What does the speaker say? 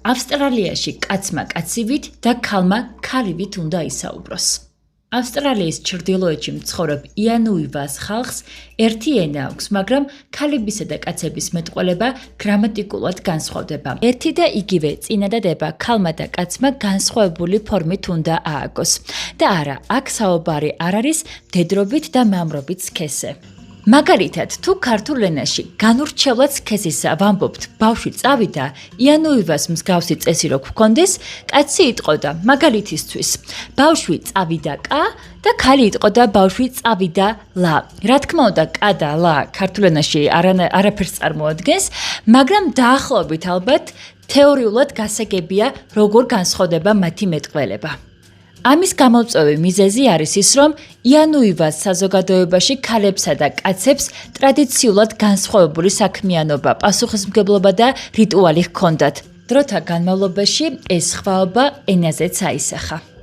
ავსტრალიაში კაცმა კაცივით და ქალმა ქალივით უნდა ისაუბროს. ავსტრალიის ჩრდილოეთში მცხოვრებ იანუივას ხალხს ერთი ენა აქვს, მაგრამ ქალებისა და კაცების მეტყველება გრამატიკულად განსხვავდება. ერთი და იგივე წინადადება ქალმა და კაცმა განსხვავებული ფორმით უნდა ააგოს. და არა, აქ საუბარი არ არის მდედრობით და მამრობით სქესზე. მაგალითად, თუ ქართულ ენაში განურჩევლად სქესისა ვამბობთ ბავშვი წავიდა, იანუივას მსგავსი წესი რო გქონდეს, კაცი იტყოდა მაგალითისთვის ბავშვი წავიდა კა და ქალი იტყოდა ბავშვი წავიდა ლა. რა თქმა უნდა, კა და ლა ქართულ ენაში არაფერს წარმოადგენს, მაგრამ დაახლოებით ალბათ თეორიულად გასაგებია, როგორ განსხვავდება მათი მეტყველება. ამის გამომწვევი მიზეზი არის ის, რომ იანუივას საზოგადოებაში ქალებსა და კაცებს ტრადიციულად განსხვავებული საქმიანობა, პასუხისმგებლობა და რიტუალი ჰქონდათ. დროთა განმავლობაში ეს სხვაობა ენაზეც აისახა.